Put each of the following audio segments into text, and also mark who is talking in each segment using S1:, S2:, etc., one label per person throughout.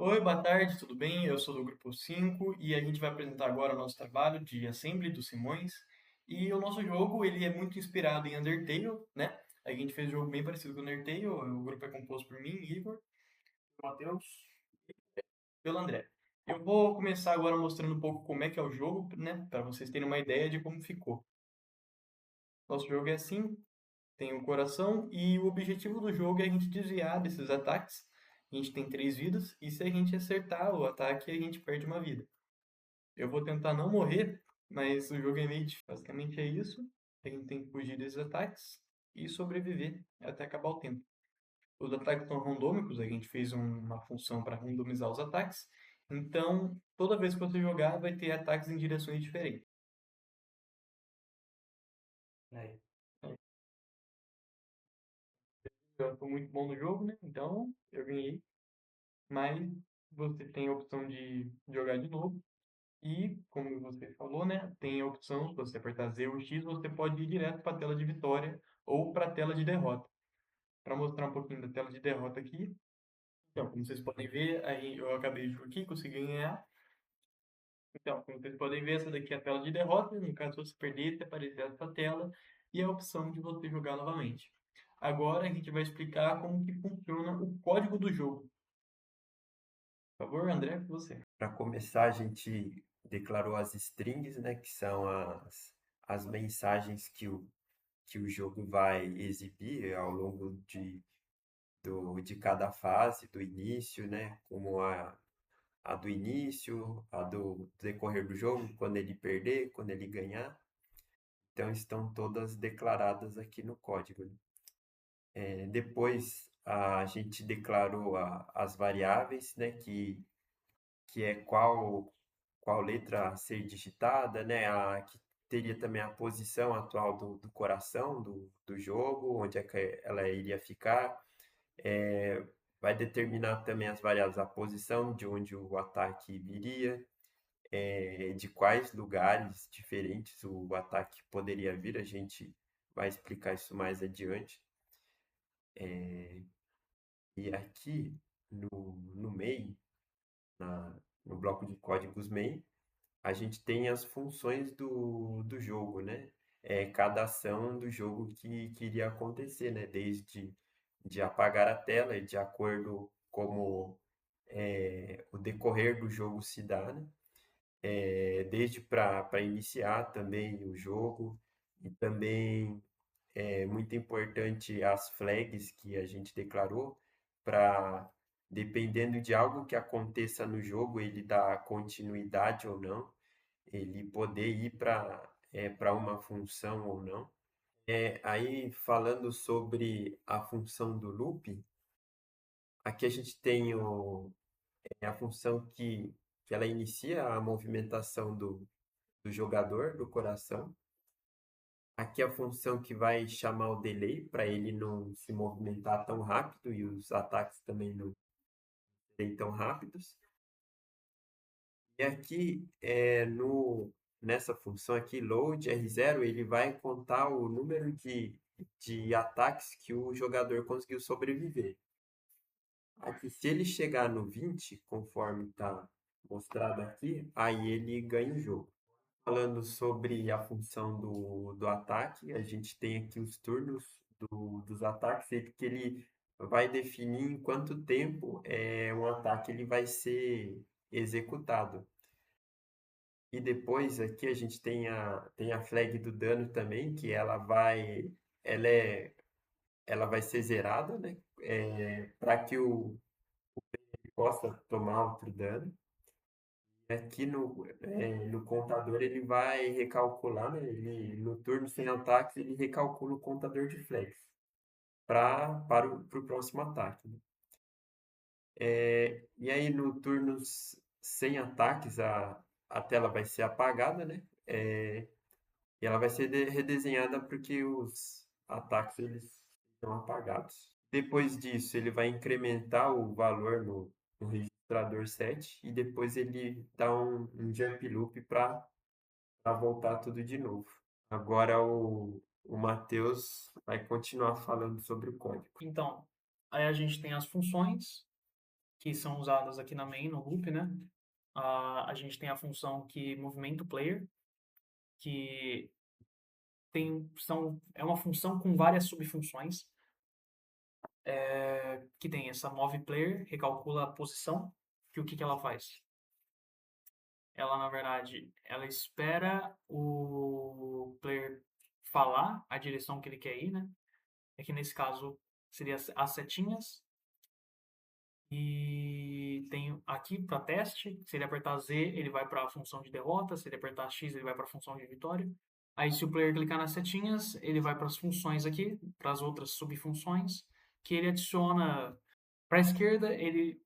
S1: Oi, boa tarde, tudo bem? Eu sou do grupo 5 e a gente vai apresentar agora o nosso trabalho de Assembly dos Simões. E o nosso jogo, ele é muito inspirado em Undertale, né? A gente fez um jogo bem parecido com Undertale, o grupo é composto por mim, Igor, Matheus, pelo André. Eu vou começar agora mostrando um pouco como é que é o jogo, né? Para vocês terem uma ideia de como ficou. Nosso jogo é assim, tem o coração e o objetivo do jogo é a gente desviar desses ataques. A gente tem 3 vidas e se a gente acertar o ataque, a gente perde uma vida. Eu vou tentar não morrer, mas o jogo é meio difícil. Basicamente é isso. A gente tem que fugir desses ataques e sobreviver até acabar o tempo. Os ataques são randômicos, a gente fez uma função para randomizar os ataques. Então, toda vez que você jogar, vai ter ataques em direções diferentes. É. Eu estou muito bom no jogo, né? Então, eu ganhei. Mas você tem a opção de jogar de novo. E, como você falou, né, tem a opção, se você apertar Z ou X, você pode ir direto para a tela de vitória ou para a tela de derrota. Para mostrar um pouquinho da tela de derrota aqui, então, como vocês podem ver, aí eu acabei de jogar aqui, consegui ganhar. Então, como vocês podem ver, essa daqui é a tela de derrota. No caso, se você perder, aparecer essa tela e a opção de você jogar novamente. Agora a gente vai explicar como que funciona o código do jogo. Por favor, André, você.
S2: Para começar, a gente declarou as strings, né, que são as mensagens que o jogo vai exibir ao longo de cada fase, do início, né, como a do início, a do decorrer do jogo, quando ele perder, quando ele ganhar. Então, estão todas declaradas aqui no código, né? Depois, a gente declarou as variáveis, né, que é qual letra a ser digitada, né? Que teria também a posição atual do coração do jogo, onde é que ela iria ficar. É, vai determinar também as variáveis, a posição de onde o ataque viria, de quais lugares diferentes o ataque poderia vir. A gente vai explicar isso mais adiante. E aqui no main, no bloco de códigos main, a gente tem as funções do jogo, né? Cada ação do jogo que iria acontecer, né? Desde de apagar a tela, de acordo como o decorrer do jogo se dá, né? Desde para iniciar também o jogo e também é muito importante as flags que a gente declarou para, dependendo de algo que aconteça no jogo, ele dar continuidade ou não, ele poder ir para uma função ou não. Aí, falando sobre a função do loop, aqui a gente tem a função que ela inicia a movimentação do jogador, do coração. Aqui a função que vai chamar o delay para ele não se movimentar tão rápido e os ataques também não serem tão rápidos. E aqui nessa função aqui, load R0, ele vai contar o número de ataques que o jogador conseguiu sobreviver. Aqui, se ele chegar no 20, conforme está mostrado aqui, aí ele ganha o jogo. Falando sobre a função do ataque, a gente tem aqui os turnos dos ataques, que ele vai definir em quanto tempo um ataque ele vai ser executado. E depois aqui a gente tem a flag do dano também, que ela é, ela vai ser zerada, né? Para que possa tomar outro dano. Aqui no contador ele vai recalcular, né? No turno sem ataques, ele recalcula o contador de flags para o próximo ataque, né? E aí no turno sem ataques, a tela vai ser apagada, né? E ela vai ser redesenhada porque os ataques eles estão apagados. Depois disso, ele vai incrementar o valor no registrador set e depois ele dá um jump loop para voltar tudo de novo. Agora o Matheus vai continuar falando sobre o código.
S1: Então, aí a gente tem as funções.
S3: que são usadas aqui na main, no loop, né? A gente tem a função que movimenta o player, que é uma função com várias subfunções, que tem essa move player, recalcula a posição, que o que ela faz? Ela, na verdade, ela espera o player falar a direção que ele quer ir, né? É que nesse caso seria as setinhas. E tem aqui para teste, se ele apertar Z, ele vai para a função de derrota, se ele apertar X, ele vai para a função de vitória. Aí, se o player clicar nas setinhas, ele vai para as funções aqui, para as outras subfunções, que ele adiciona. Para a esquerda, ele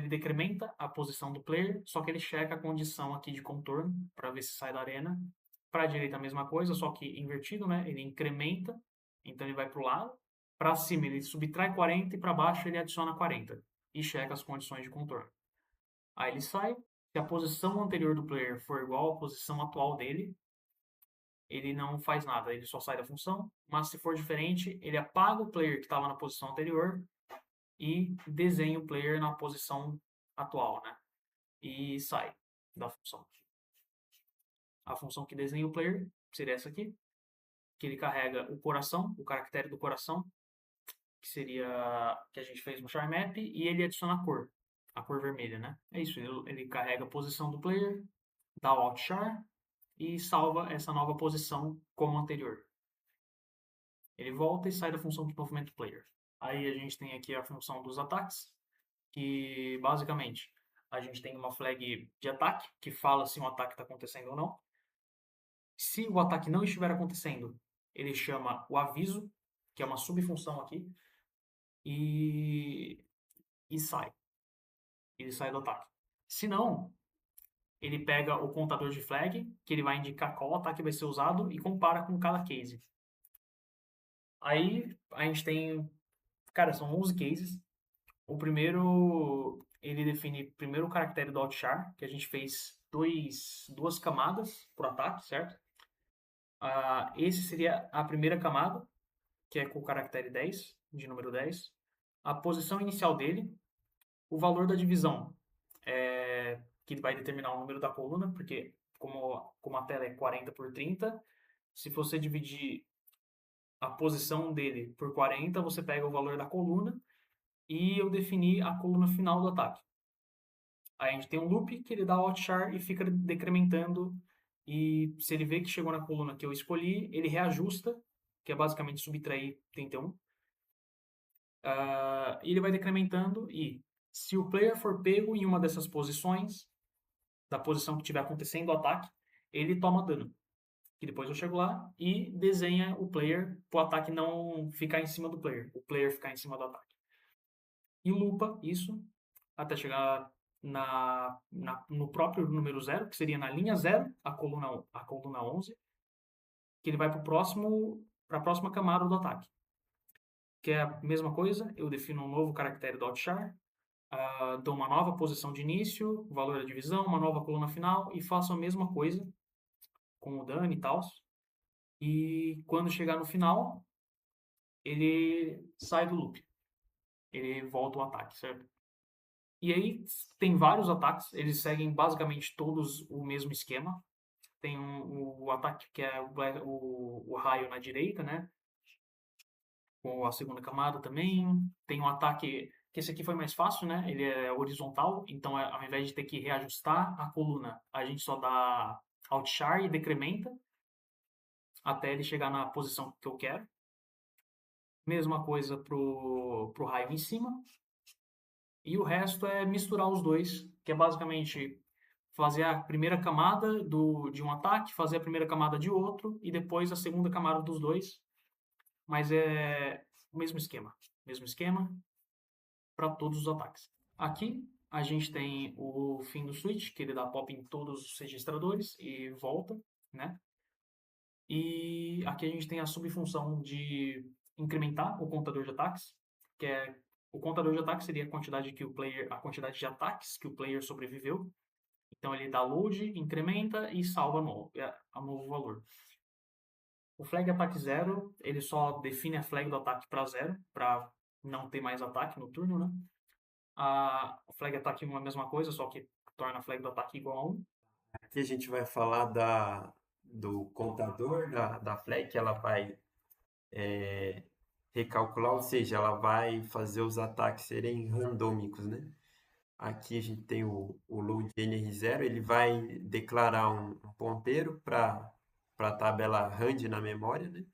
S3: decrementa a posição do player, só que ele checa a condição aqui de contorno, para ver se sai da arena. Para a direita, a mesma coisa, só que invertido, né? Ele incrementa, então ele vai para o lado. Para cima, ele subtrai 40 e para baixo, ele adiciona 40 e checa as condições de contorno. Aí ele sai. Se a posição anterior do player for igual à posição atual dele, ele não faz nada, ele só sai da função. Mas se for diferente, ele apaga o player que estava na posição anterior e desenha o player na posição atual, né? E sai da função. A função que desenha o player seria essa aqui, que ele carrega o coração, o caractere do coração, que seria que a gente fez no char map, e ele adiciona a cor vermelha, né? É isso, ele carrega a posição do player, dá o alt char e salva essa nova posição como anterior. Ele volta e sai da função de movimento player. Aí a gente tem aqui a função dos ataques, que basicamente a gente tem uma flag de ataque, que fala se um ataque está acontecendo ou não. Se o ataque não estiver acontecendo, ele chama o aviso, que é uma subfunção aqui, e sai. Ele sai do ataque. Se não, ele pega o contador de flag, que ele vai indicar qual ataque vai ser usado e compara com cada case. Aí a gente tem, cara, são 11 cases. O primeiro, ele define primeiro o caractere do altchar, que a gente fez duas camadas por ataque, certo? Esse seria a primeira camada, que é com o caractere 10, de número 10. A posição inicial dele, o valor da divisão, que vai determinar o número da coluna, porque como a tela é 40 por 30, se você dividir a posição dele por 40, você pega o valor da coluna e eu defini a coluna final do ataque. Aí a gente tem um loop que ele dá o outchar e fica decrementando, e se ele vê que chegou na coluna que eu escolhi, ele reajusta, que é basicamente subtrair 31. E ele vai decrementando, e se o player for pego em uma dessas posições, da posição que estiver acontecendo o ataque, ele toma dano. Que depois eu chego lá e desenha o player para o ataque não ficar em cima do player, o player ficar em cima do ataque. E loopa isso até chegar no próprio número 0, que seria na linha 0, a coluna 11, que ele vai para a próxima camada do ataque. Que é a mesma coisa, eu defino um novo caractere do outchar, dou uma nova posição de início, valor da divisão, uma nova coluna final e faço a mesma coisa com o dano e tal. E quando chegar no final, ele sai do loop. Ele volta o ataque, certo? E aí tem vários ataques, eles seguem basicamente todos o mesmo esquema. Tem o ataque que é o raio na direita, né? Com a segunda camada também. Tem um ataque que esse aqui foi mais fácil, né? Ele é horizontal, então ao invés de ter que reajustar a coluna, a gente só dá alt char e decrementa até ele chegar na posição que eu quero. Mesma coisa pro raio em cima. E o resto é misturar os dois, que é basicamente fazer a primeira camada de um ataque, fazer a primeira camada de outro e depois a segunda camada dos dois. Mas é o mesmo esquema para todos os ataques. Aqui a gente tem o fim do switch, que ele dá pop em todos os registradores e volta, né? E aqui a gente tem a subfunção de incrementar o contador de ataques, que é o contador de ataques seria a quantidade de ataques que o player sobreviveu. Então ele dá load, incrementa e salva a novo valor. O flag ataque 0, ele só define a flag do ataque para 0, para não ter mais ataque no turno, né? A flag ataque 1 é a mesma coisa, só que torna a flag do ataque igual a 1.
S2: Aqui a gente vai falar do contador da flag, que ela vai recalcular, ou seja, ela vai fazer os ataques serem randômicos, né? Aqui a gente tem o load NR0, ele vai declarar um ponteiro para a tabela rand na memória, né?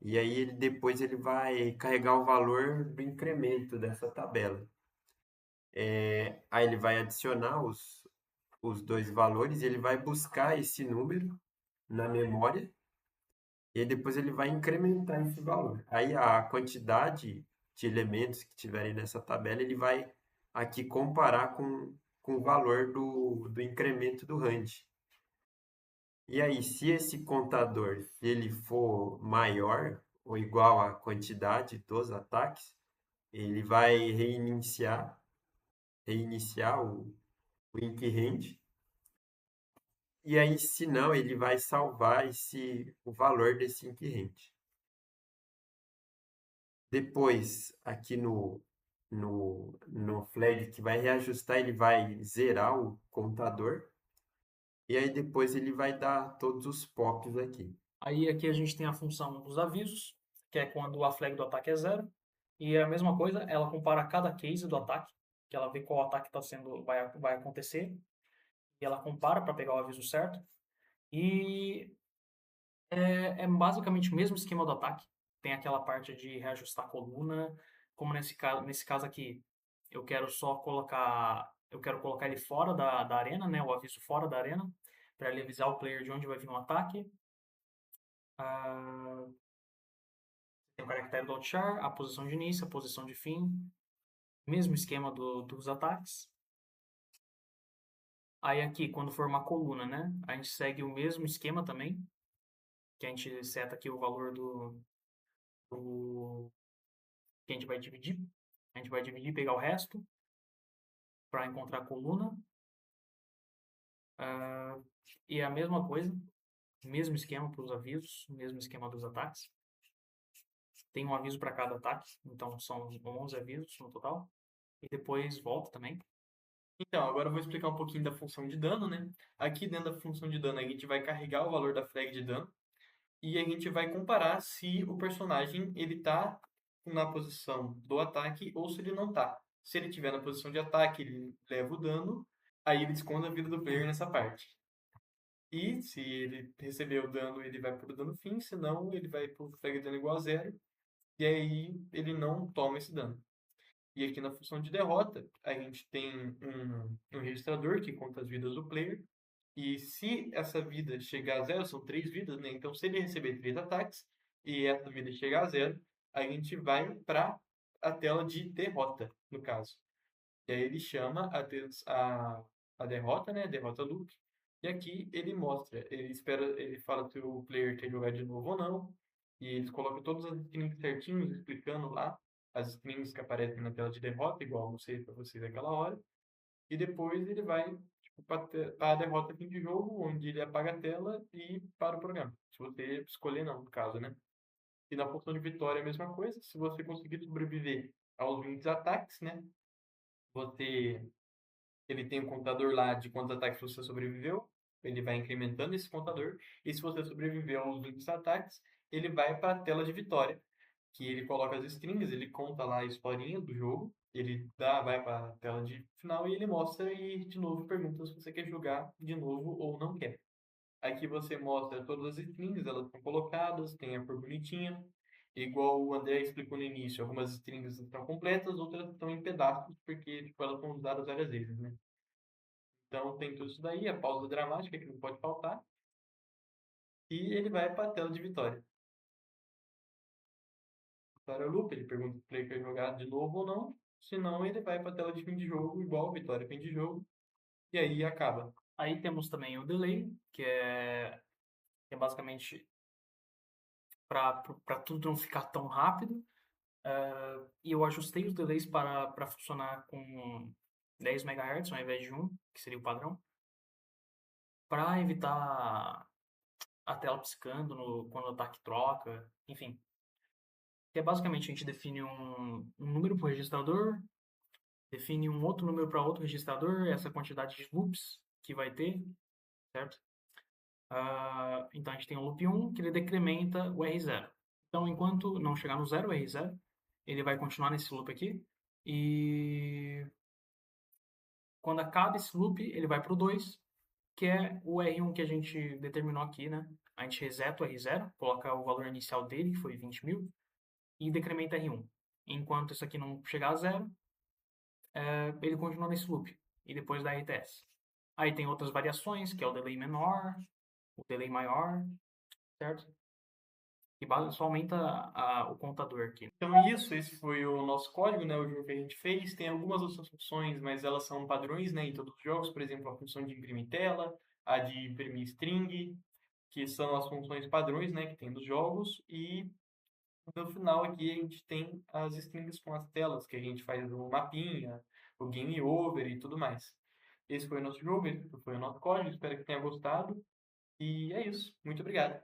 S2: E aí depois ele vai carregar o valor do incremento dessa tabela. Aí ele vai adicionar os dois valores e ele vai buscar esse número na memória e aí depois ele vai incrementar esse valor. Aí a quantidade de elementos que tiverem nessa tabela, ele vai aqui comparar com o valor do incremento do rand. E aí, se esse contador se ele for maior ou igual à quantidade dos ataques, ele vai reiniciar o inc-rand. E aí, se não, ele vai salvar o valor desse inc-rand. Depois, aqui no flag que vai reajustar, ele vai zerar o contador. E aí depois ele vai dar todos os pops aqui.
S3: Aí aqui a gente tem a função dos avisos, que é quando a flag do ataque é 0. E é a mesma coisa, ela compara cada case do ataque, que ela vê qual ataque vai acontecer, e ela compara para pegar o aviso certo. E é basicamente o mesmo esquema do ataque. Tem aquela parte de reajustar a coluna, como nesse caso aqui, eu quero colocar ele fora da arena, né, o aviso fora da arena, para ele avisar o player de onde vai vir um ataque. Tem o caractere do Outchar, a posição de início, a posição de fim, mesmo esquema dos ataques. Aí aqui, quando for uma coluna, né, a gente segue o mesmo esquema também, que a gente seta aqui o valor que a gente vai dividir. A gente vai dividir e pegar o resto para encontrar a coluna. E a mesma coisa, mesmo esquema para os avisos, mesmo esquema dos ataques. Tem um aviso para cada ataque, então são 11 avisos no total. E depois volta também.
S1: Então, agora eu vou explicar um pouquinho da função de dano, né? Aqui dentro da função de dano, a gente vai carregar o valor da flag de dano e a gente vai comparar se o personagem ele tá na posição do ataque ou se ele não tá. Se ele estiver na posição de ataque, ele leva o dano, aí ele desconta a vida do player nessa parte. E se ele receber o dano, ele vai pro dano fim, senão ele vai pro flag de dano igual a 0, e aí ele não toma esse dano. E aqui na função de derrota, a gente tem um registrador que conta as vidas do player. E se essa vida chegar a 0, são 3 vidas, né? Então, se ele receber 3 ataques e essa vida chegar a 0, a gente vai para a tela de derrota, no caso. E aí ele chama a derrota, né? Derrota loop. E aqui ele mostra, ele fala se o player quer jogar de novo ou não. E eles colocam todas as strings certinhos, explicando lá as strings que aparecem na tela de derrota, igual eu mostrei para vocês naquela hora. E depois ele vai tipo, para a derrota fim de jogo, onde ele apaga a tela e para o programa. Se você escolher não, no caso, né? E na função de vitória é a mesma coisa. Se você conseguir sobreviver aos 20 ataques, né? Ele tem um contador lá de quantos ataques você sobreviveu. Ele vai incrementando esse contador. E se você sobreviveu aos 20 ataques, ele vai para a tela de vitória, que ele coloca as strings, ele conta lá a historinha do jogo, vai para a tela de final e ele mostra e de novo pergunta se você quer jogar de novo ou não quer. Aqui você mostra todas as strings, elas estão colocadas, tem a cor bonitinha. Igual o André explicou no início, algumas strings estão completas, outras estão em pedaços, porque tipo, elas foram usadas várias vezes, né? Então tem tudo isso daí, a pausa dramática que não pode faltar. E ele vai para a tela de vitória. Vitória loop, ele pergunta se o player quer jogar de novo ou não. Se não, ele vai para a tela de fim de jogo, igual vitória, fim de jogo. E aí acaba.
S3: Aí temos também o delay, que é basicamente para tudo não ficar tão rápido. E eu ajustei os delays para funcionar com 10 MHz ao invés de 1, que seria o padrão, para evitar a tela piscando quando o ataque troca, enfim. Que é basicamente a gente define um número para o registrador, define um outro número para outro registrador, essa quantidade de loops que vai ter, certo? Então a gente tem o loop 1, que ele decrementa o R0. Então, enquanto não chegar no zero, o R0, ele vai continuar nesse loop aqui. E quando acaba esse loop, ele vai para o 2, que é o R1 que a gente determinou aqui, né? A gente reseta o R0, coloca o valor inicial dele, que foi 20.000, e decrementa R1. Enquanto isso aqui não chegar a zero, ele continua nesse loop, e depois dá RTS. Aí tem outras variações, que é o delay menor, o delay maior, certo? E só aumenta o contador aqui.
S1: Então é isso, esse foi o nosso código, né, o jogo que a gente fez. Tem algumas outras funções, mas elas são padrões, né, em todos os jogos. Por exemplo, a função de imprimir tela, a de imprimir string, que são as funções padrões, né, que tem nos jogos. E no final aqui a gente tem as strings com as telas, que a gente faz o mapinha, o game over e tudo mais. Esse foi o nosso jogo, esse foi o nosso código, espero que tenha gostado. E é isso, muito obrigado.